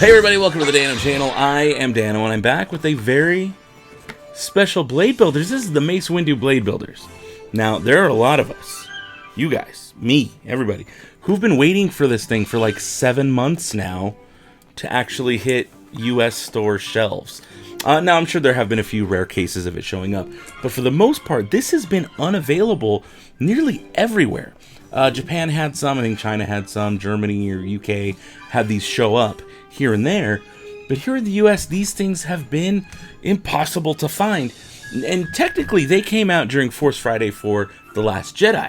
Hey everybody, welcome to the Dano channel. I am Dano and I'm back with a very special Blade Builders. This is the Mace Windu Bladebuilders. Now, there are a lot of us, you guys, me, everybody, who've been waiting for this thing for like 7 months now to actually hit US store shelves. Now, I'm sure there have been a few rare cases of it showing up, but for the most part, this has been unavailable nearly everywhere. Japan had some, I think China had some, Germany or UK had these show up here and there, but here in the US, these things have been impossible to find. And technically, they came out during Force Friday for The Last Jedi.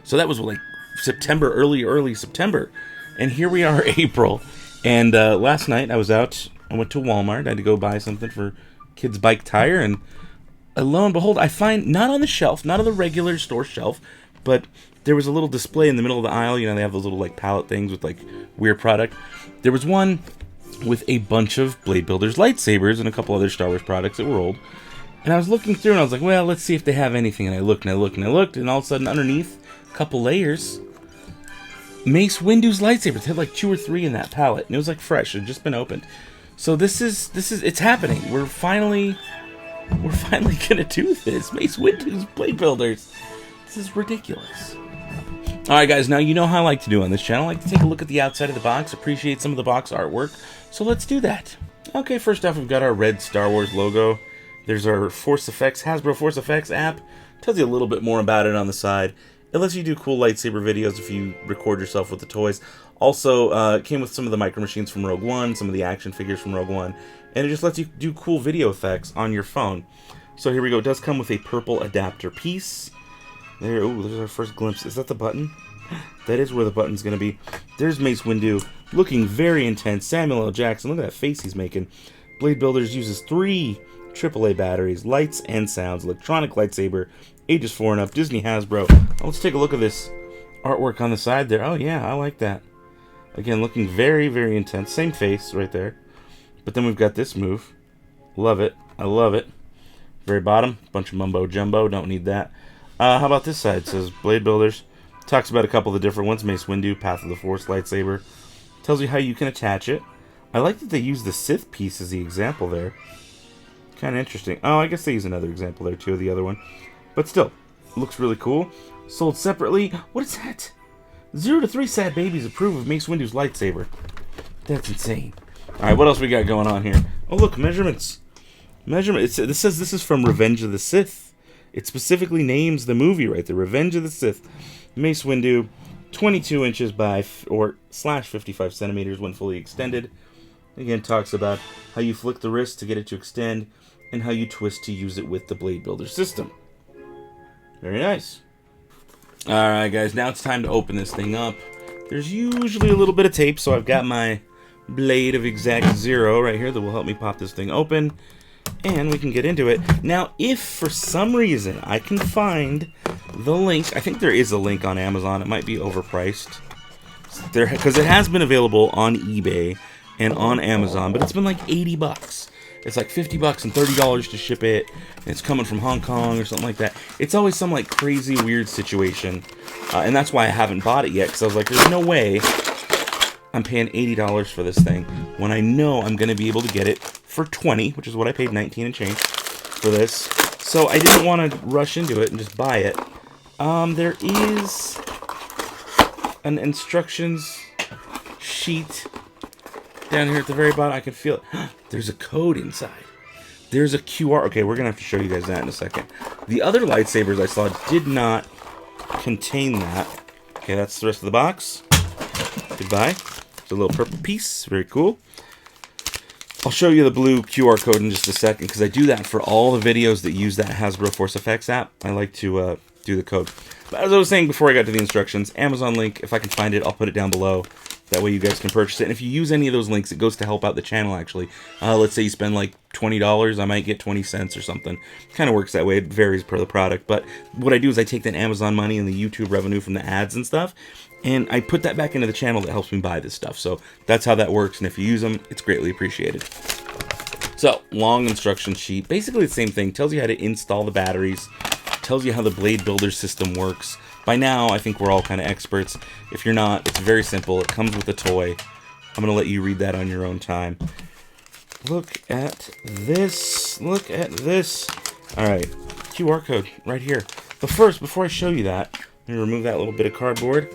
So that was like September, early September. And here we are, April. And last night, I was out, I went to Walmart, I had to go buy something for kids' bike tire, and lo and behold, I find, not on the shelf, not on the regular store shelf, but there was a little display in the middle of the aisle. You know, they have those little like pallet things with like weird product. There was one with a bunch of Bladebuilders Lightsabers and a couple other Star Wars products that were old. And I was looking through and I was like, well, let's see if they have anything. And I looked and I looked and I looked, and all of a sudden underneath, a couple layers, Mace Windu's lightsabers. They had like 2 or 3 in that pallet, and it was like fresh. It had just been opened. So this is it's happening. We're finally gonna do this. Mace Windu's Bladebuilders. This is ridiculous. Alright guys, now you know how I like to do on this channel. I like to take a look at the outside of the box, appreciate some of the box artwork. So let's do that. Okay, first off, we've got our red Star Wars logo. There's our Force Effects, Hasbro Force Effects app. Tells you a little bit more about it on the side. It lets you do cool lightsaber videos if you record yourself with the toys. Also, it came with some of the Micro Machines from Rogue One, some of the action figures from Rogue One, and it just lets you do cool video effects on your phone. So here we go. It does come with a purple adapter piece. There, ooh, there's our first glimpse. Is that the button? That is where the button's going to be. There's Mace Windu, looking very intense. Samuel L. Jackson, look at that face he's making. Bladebuilders uses 3 AAA batteries, lights and sounds, electronic lightsaber, ages 4 and up, Disney Hasbro. Oh, let's take a look at this artwork on the side there. Oh yeah, I like that. Again, looking very, very intense. Same face right there. But then we've got this move. Love it. I love it. Very bottom, bunch of mumbo jumbo. Don't need that. How about this side? It says Bladebuilders. Talks about a couple of the different ones. Mace Windu, Path of the Force lightsaber. Tells you how you can attach it. I like that they use the Sith piece as the example there. Kind of interesting. Oh, I guess they use another example there too, of the other one. But still, looks really cool. Sold separately. What is that? 0 to 3 sad babies approve of Mace Windu's lightsaber. That's insane. Alright, what else we got going on here? Oh, look, measurements. Measurement. This says this is from Revenge of the Sith. It specifically names the movie right there, Revenge of the Sith. Mace Windu, 22 inches by /55 centimeters when fully extended. Again, talks about how you flick the wrist to get it to extend, and how you twist to use it with the Blade Builder system. Very nice. Alright guys, now it's time to open this thing up. There's usually a little bit of tape, so I've got my blade of exact 0 right here that will help me pop this thing open. And we can get into it. Now, if for some reason I can find the link, I think there is a link on Amazon. It might be overpriced. Because it has been available on eBay and on Amazon, but it's been like 80 bucks. It's like 50 bucks and $30 to ship it. And it's coming from Hong Kong or something like that. It's always some like crazy weird situation. And that's why I haven't bought it yet. Because I was like, there's no way I'm paying $80 for this thing when I know I'm going to be able to get it for $20, which is what I paid 19 and change for this. So I didn't want to rush into it and just buy it. There is an instructions sheet down here at the very bottom. I can feel it. There's a code inside. There's a QR. Okay, we're going to have to show you guys that in a second. The other lightsabers I saw did not contain that. Okay, that's the rest of the box. Goodbye. It's a little purple piece. Very cool. I'll show you the blue QR code in just a second, because I do that for all the videos that use that Hasbro Force Effects app. I like to do the code. But as I was saying before I got to the instructions, Amazon link, if I can find it, I'll put it down below. That way you guys can purchase it. And if you use any of those links, it goes to help out the channel, actually. Let's say you spend like $20, I might get 20 cents or something. Kind of works that way. It varies per the product. But what I do is I take that Amazon money and the YouTube revenue from the ads and stuff, and I put that back into the channel that helps me buy this stuff. So that's how that works, and if you use them, it's greatly appreciated. So, long instruction sheet. Basically the same thing. Tells you how to install the batteries. Tells you how the Blade Builder system works. By now, I think we're all kind of experts. If you're not, it's very simple. It comes with a toy. I'm going to let you read that on your own time. Look at this. Look at this. All right. QR code right here. But first, before I show you that, let me remove that little bit of cardboard.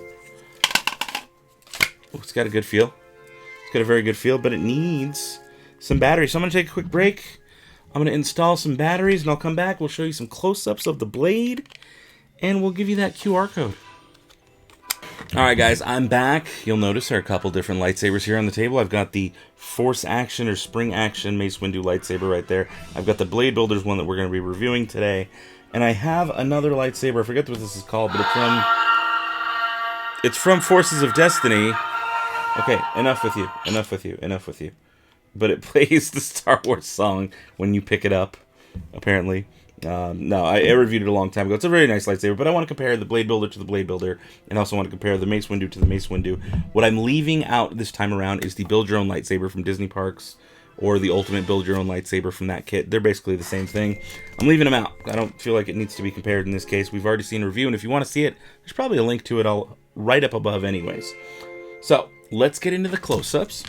Oh, it's got a good feel. It's got a very good feel, but it needs some batteries. So I'm going to take a quick break. I'm going to install some batteries, and I'll come back. We'll show you some close-ups of the blade, and we'll give you that QR code. Alright guys, I'm back. You'll notice there are a couple different lightsabers here on the table. I've got the Force Action or Spring Action Mace Windu Lightsaber right there. I've got the Bladebuilders one that we're going to be reviewing today. And I have another lightsaber. I forget what this is called, but it's from Forces of Destiny. Okay, enough with you. Enough with you. Enough with you. But it plays the Star Wars song when you pick it up, apparently. No, I reviewed it a long time ago. It's a very nice lightsaber, but I want to compare the Bladebuilder to the Bladebuilder, and also want to compare the Mace Windu to the Mace Windu. What I'm leaving out this time around is the Build Your Own Lightsaber from Disney Parks, or the Ultimate Build Your Own Lightsaber from that kit. They're basically the same thing. I'm leaving them out. I don't feel like it needs to be compared in this case. We've already seen a review, and if you want to see it, there's probably a link to it all right up above anyways. So, let's get into the close-ups.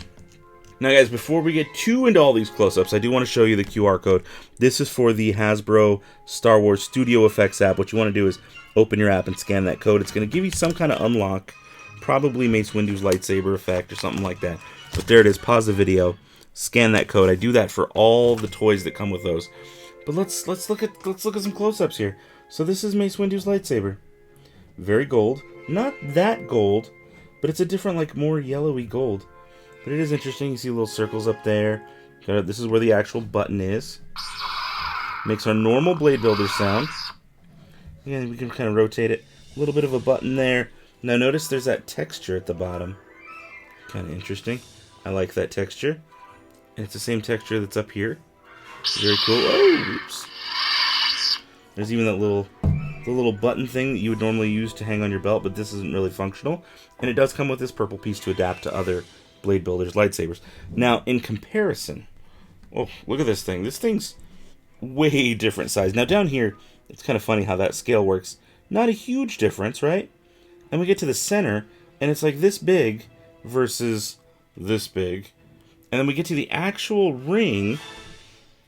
Now guys, before we get too into all these close-ups, I do want to show you the QR code. This is for the Hasbro Star Wars Studio Effects app. What you want to do is open your app and scan that code. It's going to give you some kind of unlock, probably Mace Windu's lightsaber effect or something like that. But there it is. Pause the video, scan that code. I do that for all the toys that come with those. But let's look at some close-ups here. So this is Mace Windu's lightsaber. Very gold. Not that gold, but it's a different, like, more yellowy gold. But it is interesting. You see little circles up there. This is where the actual button is. Makes our normal blade builder sound. Yeah, we can kind of rotate it. A little bit of a button there. Now notice there's that texture at the bottom. Kind of interesting. I like that texture. And it's the same texture that's up here. Very cool. Oh, oops. There's even that little button thing that you would normally use to hang on your belt, but this isn't really functional. And it does come with this purple piece to adapt to other Bladebuilders lightsabers. Now, in comparison, oh, look at this thing. This thing's way different size. Now, down here, it's kind of funny how that scale works. Not a huge difference, right? And we get to the center, and it's like this big versus this big. And then we get to the actual ring,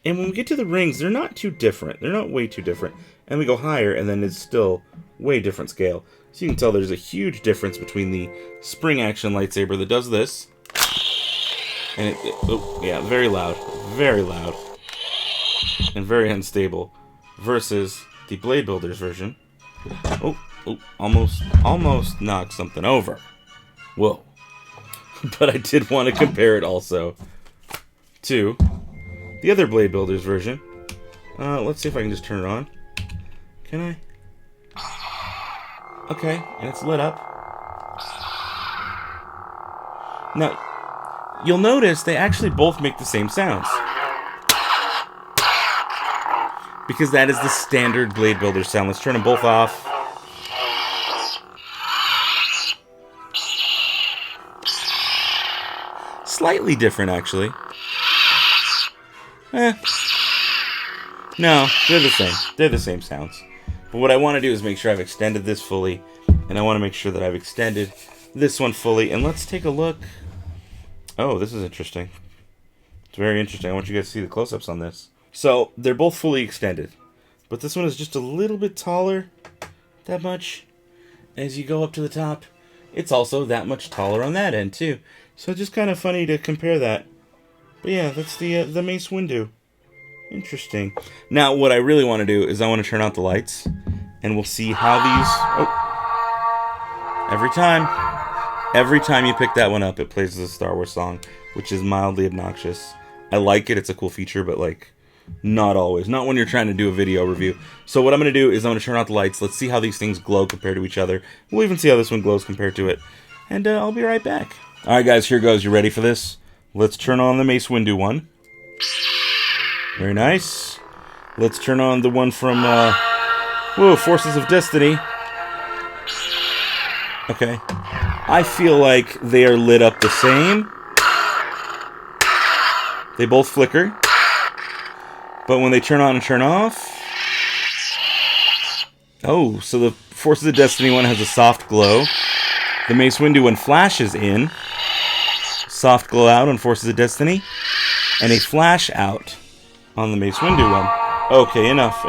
and when we get to the rings, they're not too different. They're not way too different. And we go higher, and then it's still way different scale. So you can tell there's a huge difference between the Spring Action lightsaber that does this. And oh, yeah, very loud, and very unstable, versus the Bladebuilders version. Oh, almost knocked something over. Whoa. But I did want to compare it also to the other Bladebuilders version. Let's see if I can just turn it on. Can I? Okay, and it's lit up. Now, you'll notice they actually both make the same sounds. Because that is the standard Bladebuilder sound. Let's turn them both off. Slightly different, actually. No, they're the same. They're the same sounds. But what I want to do is make sure I've extended this fully. And I want to make sure that I've extended this one fully. And let's take a look. Oh, this is interesting. It's very interesting. I want you guys to see the close-ups on this. So, they're both fully extended. But this one is just a little bit taller. That much. As you go up to the top, it's also that much taller on that end, too. So, it's just kind of funny to compare that. But yeah, that's the Mace Windu. Interesting. Now, what I really want to do is I want to turn out the lights. And we'll see how these... Oh. Every time you pick that one up, it plays the Star Wars song, which is mildly obnoxious. I like it. It's a cool feature, but, like, not always. Not when you're trying to do a video review. So what I'm going to do is I'm going to turn out the lights. Let's see how these things glow compared to each other. We'll even see how this one glows compared to it. And I'll be right back. All right, guys, here goes. You ready for this? Let's turn on the Mace Windu one. Very nice. Let's turn on the one from, Forces of Destiny. Okay. I feel like they are lit up the same. They both flicker. But when they turn on and turn off... Oh, so the Forces of Destiny one has a soft glow. The Mace Windu one flashes in. soft glow out on Forces of Destiny, and a flash out on the Mace Windu one. Okay, enough.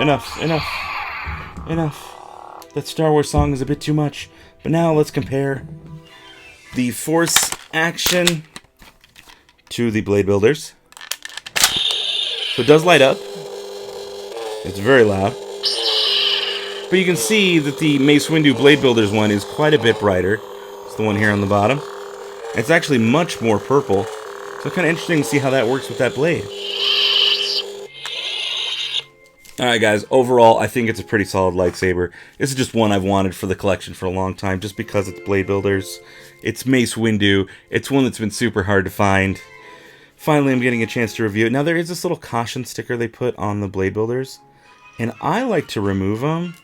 That Star Wars song is a bit too much. But now let's compare the Force action to the Bladebuilders. So it does light up. It's very loud. But you can see that the Mace Windu Bladebuilders one is quite a bit brighter. It's the one here on the bottom. It's actually much more purple. So kind of interesting to see how that works with that blade. Alright guys, overall I think it's a pretty solid lightsaber. This is just one I've wanted for the collection for a long time, just because it's Bladebuilders. It's Mace Windu. It's one that's been super hard to find. Finally I'm getting a chance to review it. Now there is this little caution sticker they put on the Bladebuilders, and I like to remove them.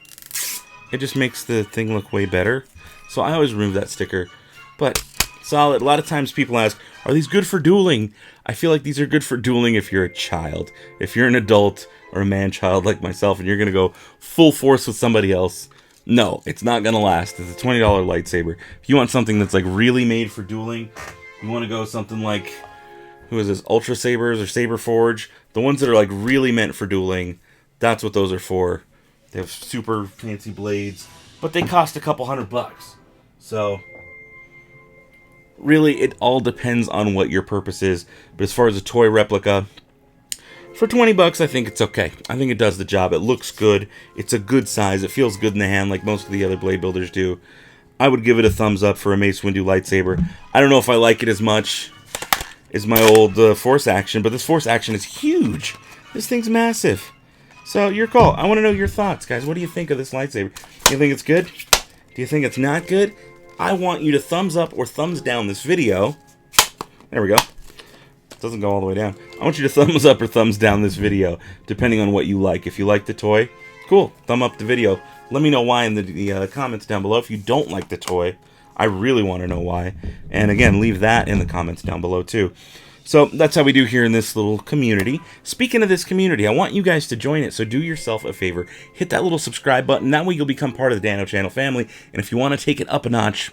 It just makes the thing look way better. So I always remove that sticker. But solid. A lot of times people ask, are these good for dueling? I feel like these are good for dueling if you're a child. If you're an adult or a man-child like myself and you're going to go full force with somebody else, no, it's not going to last. It's a $20 lightsaber. If you want something that's like really made for dueling, you want to go something like, who is this, Ultra Sabers or Saber Forge, the ones that are like really meant for dueling, that's what those are for. They have super fancy blades, but they cost a couple $100. So really, it all depends on what your purpose is. But as far as a toy replica, for $20, I think it's okay. I think it does the job. It looks good. It's a good size. It feels good in the hand like most of the other Bladebuilders do. I would give it a thumbs up for a Mace Windu lightsaber. I don't know if I like it as much as my old Force action, but this Force action is huge. This thing's massive. So, your call. I want to know your thoughts, guys. What do you think of this lightsaber? Do you think it's good? Do you think it's not good? I want you to thumbs up or thumbs down this video. There we go. Doesn't go all the way down. I want you to thumbs up or thumbs down this video, depending on what you like. If you like the toy, cool. Thumb up the video. Let me know why in the comments down below. If you don't like the toy, I really want to know why. And again, leave that in the comments down below too. So that's how we do here in this little community. Speaking of this community, I want you guys to join it, so do yourself a favor. Hit that little subscribe button. That way you'll become part of the Dano Channel family. And if you want to take it up a notch,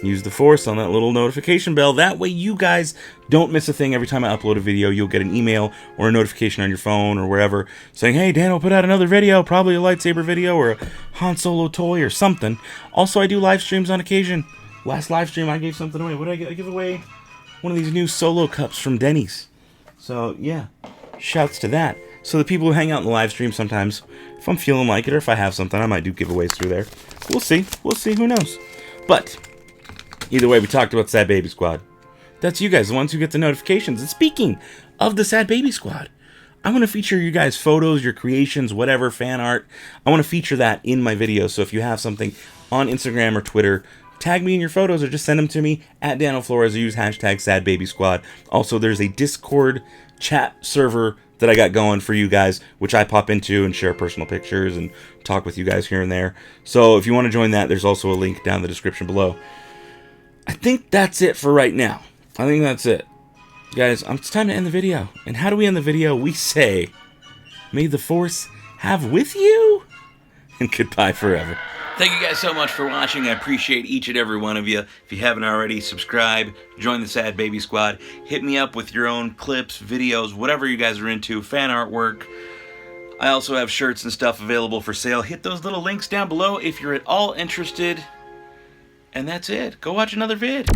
use the Force on that little notification bell. That way you guys don't miss a thing. Every time I upload a video, you'll get an email or a notification on your phone or wherever saying, hey, Dano put out another video, probably a lightsaber video or a Han Solo toy or something. Also, I do live streams on occasion. Last live stream, I gave something away. What did I get? I give away one of these new solo cups from Denny's. So, yeah, shouts to that. So the people who hang out in the live stream sometimes, if I'm feeling like it or if I have something, I might do giveaways through there. We'll see. We'll see. Who knows? But either way, we talked about Sad Baby Squad. That's you guys, the ones who get the notifications. And speaking of the Sad Baby Squad, I want to feature you guys' photos, your creations, whatever, fan art. I want to feature that in my videos. So if you have something on Instagram or Twitter, tag me in your photos or just send them to me at Dano Flores or use hashtag SadBabySquad. Also, there's a Discord chat server that I got going for you guys, which I pop into and share personal pictures and talk with you guys here and there. So if you want to join that, there's also a link down in the description below. I think that's it for right now. I think that's it. Guys, it's time to end the video. And how do we end the video? We say, may the Force have with you, and goodbye forever. Thank you guys so much for watching. I appreciate each and every one of you. If you haven't already, subscribe, join the Sad Baby Squad. Hit me up with your own clips, videos, whatever you guys are into, fan artwork. I also have shirts and stuff available for sale. Hit those little links down below if you're at all interested. And that's it. Go watch another vid.